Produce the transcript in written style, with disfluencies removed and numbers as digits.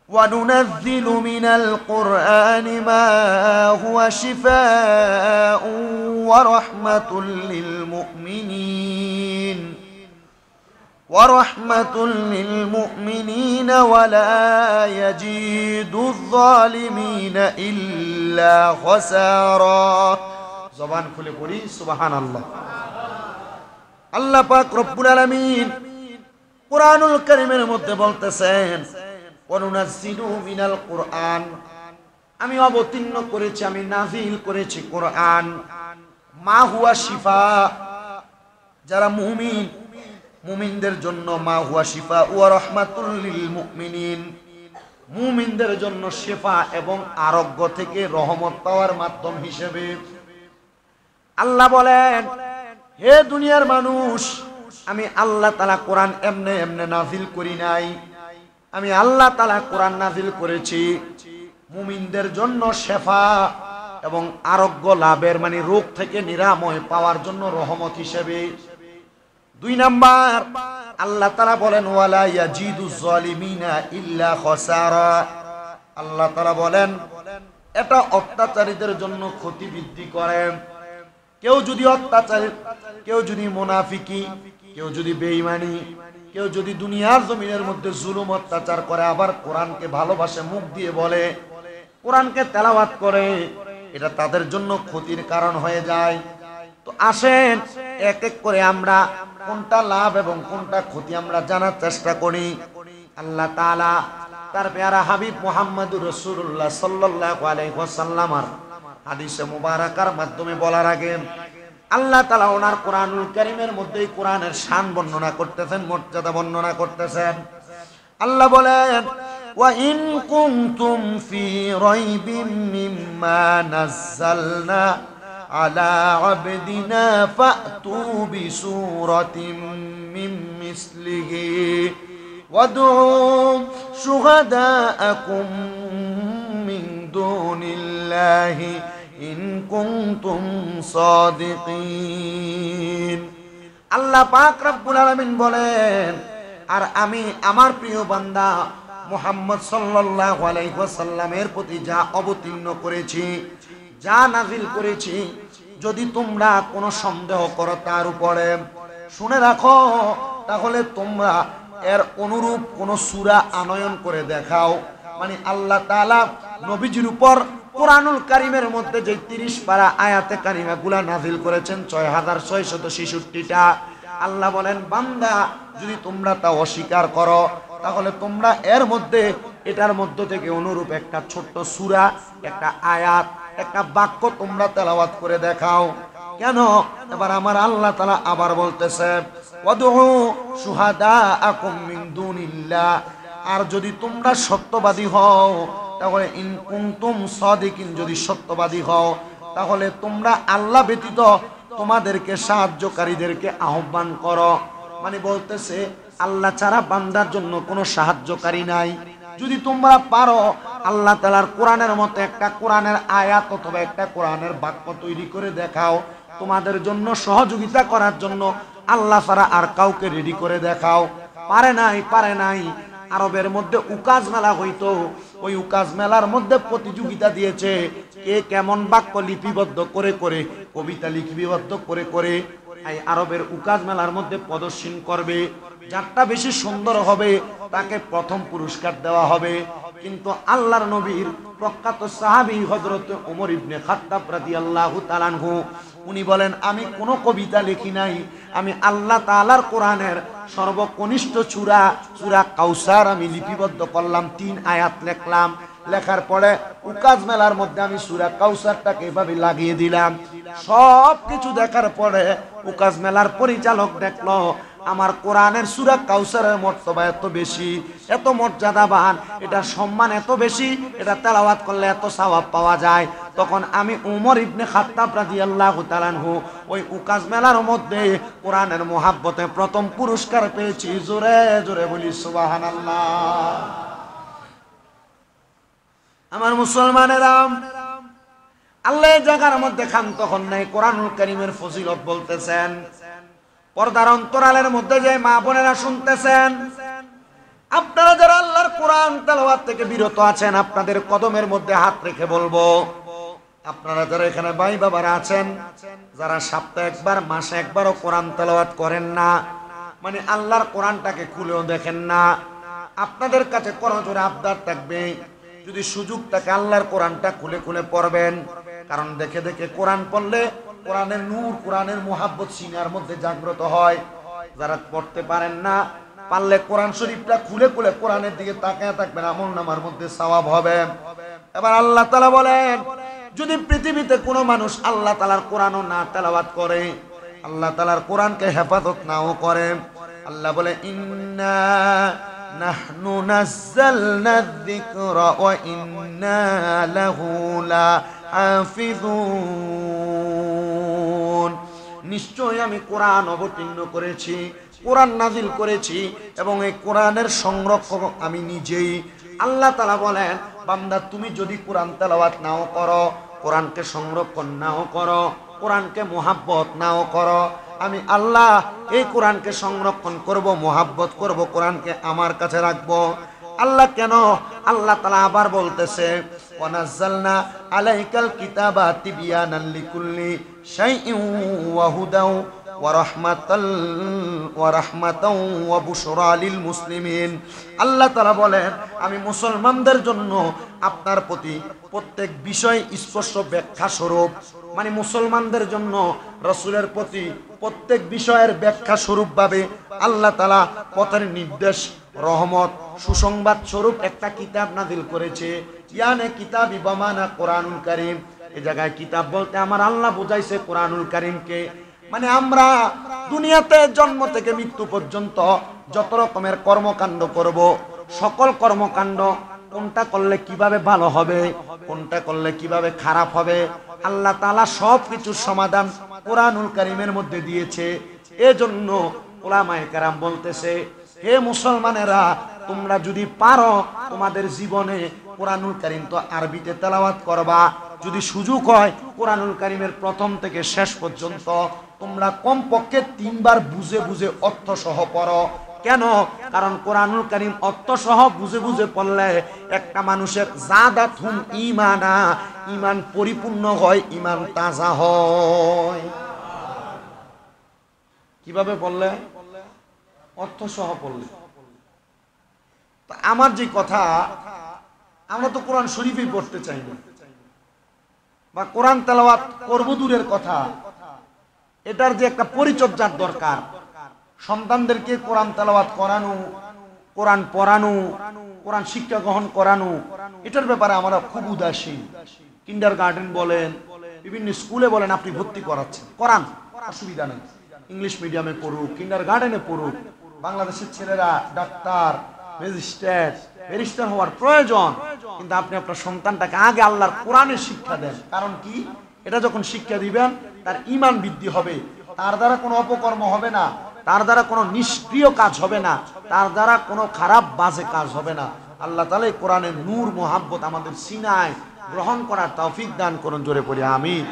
وَنُنَزِّلُ مِنَ الْقُرْآنِ مَا هُوَ شِفَاءٌ وَرَحْمَةٌ لِلْمُؤْمِنِينَ وَلَا يَزِيدُ الظَّالِمِينَ إِلَّا خَسَارًا জবান খুলে পড়ি সুবহানাল্লাহ। আল্লাহ পাক রব্বুল আলামিন কুরআনুল কারীমের মধ্যে বলতেছেন ওয়ানুনাজ্জিলু মিনাল কুরআন, আমি অবতীর্ণ করেছি, আমি নাযিল করেছি কুরআন, মা হুয়া শিফা, যারা মুমিন মুমিনদের জন্য মা হুয়া শিফা ওয়া রাহমাতুল লিল মুমিনিন, মুমিনদের জন্য শিফা এবং আরোগ্য থেকে রহমত পাওয়ার মাধ্যম হিসেবে। আল্লাহ বলেন, হে দুনিয়ার মানুষ, আমি আল্লাহ তাআলা কোরআন এমনে এমনে নাযিল করি নাই, আমি আল্লাহ তাআলা কোরআন নাযিল করেছি মুমিনদের জন্য শিফা এবং আরোগ্য লাভের, মানে রোগ থেকে নিরাময় পাওয়ার জন্য রহমত হিসেবে। 2 নাম্বার, আল্লাহ তাআলা বলেন ওয়ালা ইয়াজিদুজ জালিমিনা ইল্লা খাসারা, আল্লাহ তাআলা বলেন এটা অত্যাচারীদের জন্য ক্ষতি বৃদ্ধি করে। কেউ যদি অত্যাচারী, কেউ যদি মুনাফিকি, কেউ যদি বেঈমানি, কেউ যদি দুনিয়ার জমিনের মধ্যে জুলুম অত্যাচার করে আবার কোরআনকে ভালোবাসে, মুখ দিয়ে বলে, কোরআনকে তেলাওয়াত করে, এটা তাদের জন্য ক্ষতির কারণ হয়ে যায়। তো আসেন এক এক করে আমরা কোনটা লাভ এবং কোনটা ক্ষতি আমরা জানার চেষ্টা করি। আল্লাহ তাআলা তার পেয়ারা হাবিব মুহাম্মদুর রাসূলুল্লাহ সাল্লাল্লাহু আলাইহি ওয়াসাল্লামের হাদিসে মুবারাকার মাধ্যমে বলার আগে আল্লাহ তাআলা ওনার কোরআনুল কারীমের মধ্যে কোরআনের শান বর্ণনা করতেছেন, মর্যাদা বর্ণনা করতেছেন। আল্লাহ বলেন ওয়া ইন কুনতুম ফি রাইবিম মিম্মা নাযালনা আলা আবদিনা ফাতু বিসূরাতিন মিন মিসলিহি ওয়াদউ শুহাদাআকুম মিন দুনিল্লাহি ইন কুনতুম সাদিকিন। আল্লাহ পাক রব্বুল আলামিন বলেন, আর আমি আমার প্রিয় বান্দা মুহাম্মদ সাল্লাল্লাহু আলাইহি ওয়াসাল্লামের প্রতি যা অবতীর্ণ করেছি, যা নাযিল করেছি, যদি তোমরা কোনো সন্দেহ করো তার উপরে, শুনে রাখো, তাহলে তোমরা এর অনুরূপ কোন সূরা আনয়ন করে দেখাও। মানে আল্লাহ তাআলা নবীজির উপর কোরআনুল কারীমের মধ্যে যে 30 পারা আয়াতে কারিমাগুলা নাযিল করেছেন 6666টা। আল্লাহ বলেন, বান্দা যদি তোমরা তা অস্বীকার করো তাহলে তোমরা এর মধ্যে, এটার মধ্য থেকে অনুরূপ একটা ছোট্ট সূরা, একটা আয়াত, একটা বাক্য তোমরা তেলাওয়াত করে দেখাও। কেন? এবার আমার আল্লাহ তাআলা আবার বলতেছে ওয়াদউ শুহাদাআকুম মিন দুনিল্লাহ, আর যদি তোমরা সত্যবাদী হও তাহলে ইন কুনতুম সাদিকিন, যদি সত্যবাদী হও তাহলে তোমরা আল্লাহ ব্যতীত তোমাদেরকে সাহায্যকারীদেরকে আহ্বান করো। মানে বলতেছে আল্লাহ ছাড়া বান্দার জন্য কোনো সাহায্যকারী নাই। যদি তোমরা পারো আল্লাহ তাআলার কোরআনের মতো একটা কোরআনের আয়াত অথবা একটা কোরআনের বাক্য তৈরি করে দেখাও, তোমাদের জন্য সহযোগিতা করার জন্য আল্লাহ ছাড়া আর কাউকে রেডি করে দেখাও। পারে নাই। আরবের মধ্যে উকাজ মেলা হইতো, ওই উকাজ মেলার মধ্যে প্রতিযোগিতা দিয়েছে, কে কেমন বাক্য লিপিবদ্ধ করে করে, কবিতা লিপিবদ্ধ করে করে এই আরবের উকাজ মেলার মধ্যে প্রদর্শন করবে। যারটা বেশি সুন্দর হবে তাকে প্রথম পুরস্কার দেওয়া হবে। কিন্তু আল্লাহর নবীর প্রখ্যাত সাহাবী হযরত ওমর ইবনে খাত্তাব রাদিয়াল্লাহু তাআলা আনহু, উনি বলেন, আমি কোনো কবিতা লিখি নাই, আমি আল্লাহ তাআলার কোরআনের সর্বকনিষ্ঠ সূরা কাউসার আমি লিপিবদ্ধ করলাম, 3 আয়াত লিখলাম। লেখার পরে উকাজ মেলার মধ্যে আমি সূরা কাউসারটাকে এভাবে লাগিয়ে দিলাম। সব কিছু দেখার পরে উকাজ মেলার পরিচালক দেখলো আমার কোরআনের সূরা কাউসারের মর্তবা এত বেশি, এত মর্যাদাবান, এটা সম্মান এত বেশি, এটা তেলাওয়াত করলে এত সওয়াব পাওয়া যায়। তখন আমি ওমর ইবনে খাত্তাব রাদিয়াল্লাহু তাআলা আনহু ওই উকাজ মেলার মধ্যে কোরআনের মহব্বতে প্রথম পুরস্কার পেয়েছি। জোরে জোরে বলি সুবহানাল্লাহ। আমার মুসলমানেরা, আল্লাহ এই জায়গার মধ্যে ক্ষান্ত হন নাই, কোরআনুল কারীমের ফজিলত বলতেছেন। পর্দার অন্তরালের মধ্যে যে মা বোনেরা শুনতেছেন, আপনারা যারা আল্লাহর কোরআন তেলাওয়াত থেকে বিরত আছেন, আপনাদের কদমের মধ্যে হাত রেখে বলবো, আপনারা যারা এখানে ভাই বাবারা আছেন, যারা সপ্তাহে একবার মাসে একবারও কোরআন তেলাওয়াত করেন না, মানে আল্লাহর কোরআনটাকে খুলেও দেখেন না, আপনাদের কাছে করজোরে আবদার থাকবে, যদি সুযোগ থাকে আল্লাহর কোরআনটা খুলে খুলে পড়বেন। কারণ দেখে দেখে কোরআন পড়লে কোরআনের নূর, কোরআনের মুহাব্বত সিনার মধ্যে জাগ্রত হয়। যারা পড়তে পারেন না, পারলে কোরআন শরীফটা খুলে খুলে কোরআনের দিকে তাকিয়ে থাকবেন, আমলনামার মধ্যে সওয়াব হবে। এবার আল্লাহ তাআলা বলেন, যদি পৃথিবীতে কোনো মানুষ আল্লাহ তাআলার কোরআনও না তেলাওয়াত করে, আল্লাহ তাআলার কোরআনকে হেফাজত নাও করে, আল্লাহ বলে ইন্না নাহনু নাযালনা যিকরা ওয়া ইন্না লাহু লাহাফিজুন, নিশ্চয় আমি কোরআন অবতীর্ণ করেছি, কোরআন নাজিল করেছি এবং এই কোরআনের সংরক্ষক আমি নিজেই। আল্লাহ তাআলা বলেন, বান্দা তুমি যদি কোরআন তেলাওয়াত নাও করো, কোরআনকে সংরক্ষণ নাও করো, কোরআনকে মুহাব্বত নাও করো, আমি আল্লাহ এই কোরআনকে সংরক্ষণ করব, মুহাব্বত করব, কোরআনকে আমার কাছে রাখবো। আল্লাহ কেন? আল্লাহ তাআলা আবার বলতেছে, ওয়া নাযালনা আলাইকাল কিতাবা তিবয়ানাল লিকুল্লি শাইইন ওয়া হুদাও ওয়া রাহমাতাও ওয়া বুশরা লিল মুসলিমিন। আল্লাহ তাআলা বলেন, আমি মুসলমানদের জন্য আপনার প্রতি প্রত্যেক বিষয় স্পষ্ট ব্যাখ্যা স্বরূপ, মানে মুসলমানদের জন্য রাসূলের প্রতি প্রত্যেক বিষয়ের ব্যাখ্যা স্বরূপ ভাবে আল্লাহ তাআলা পথের নির্দেশ, রহমত, সুসংবাদ স্বরূপ একটা কিতাব নাযিল করেছে। ইয়ানে কিতাবি বামানা কোরআনুল কারীম। এই জায়গায় কিতাব বলতে আমার আল্লাহ বুঝাইছে কোরআনুল কারীমকে। মানে আমরা দুনিয়াতে জন্ম থেকে মৃত্যু পর্যন্ত যত রকমের কর্মকাণ্ড করব, সকল কর্মকাণ্ড কোনটা করলে কিভাবে ভালো হবে, কোনটা করলে কিভাবে খারাপ হবে, আল্লাহ তাআলা সব কিছুর সমাধান কোরআনুল কারীমের মধ্যে দিয়েছে। এজন্য উলামায়ে কেরাম বলতেছে, হে মুসলমানেরা, তোমরা যদি পারো তোমাদের জীবনে কোরআনুল কারীম তো আরবিতে তেলাওয়াত করবা, যদি সুযোগ হয় কোরআনুল কারীমের প্রথম থেকে শেষ পর্যন্ত তোমরা কমপক্ষে 3 বার বুঝে বুঝে অর্থ সহ পড়ো। কেন? কারণ কোরআনুল কারীম অর্থ সহ বুঝে বুঝে পড়লে একটা মানুষের জাদাতুম ঈমানা, ঈমান পরিপূর্ণ হয়, ঈমান তাজা হয়। কিভাবে পড়লে? অর্থ সহ পড়লে। আমার যে কথা, আমরা তো কোরআন শরীফই পড়তে চাই না, বা কোরআন তেলাওয়াত করব দূরের কথা, এটার যে একটা পরিচর্যার দরকার, সন্তানদেরকে কোরআন তেলাওয়াত করানো, কোরআন পড়ানো, কোরআন শিক্ষা গ্রহণ করানো, এটার ব্যাপারে আমরা খুব উদাসীন। কিন্ডারগার্টেন বলেন, বিভিন্ন স্কুলে বলেন, আপনি ভর্তি করাচ্ছেন, করান, অসুবিধা নেই, ইংলিশ মিডিয়ামে পড়ুক, কিন্ডারগার্টেনে পড়ুক। বাংলাদেশের ছেলেরা ডাক্তার, ম্যাজিস্ট্রেট, ব্যারিস্টার হওয়ার প্রয়োজন, কিন্তু আপনি আপনার সন্তানটাকে আগে আল্লাহর কোরআনের শিক্ষা দেন। কারণ কি? এটা যখন শিক্ষা দিবেন তার ঈমান বৃদ্ধি হবে, তার দ্বারা কোনো অপকর্ম হবে না, তার দ্বারা কোনো নিষ্ক্রিয় কাজ হবে না, তার দ্বারা কোনো খারাপ বাজে কাজ হবে না। আল্লাহ তাআলা এই কোরআনের নূর মুহাব্বত আমাদের সিনায় গ্রহণ করার তৌফিক দান করুন। জোরে পড়ি আমিন।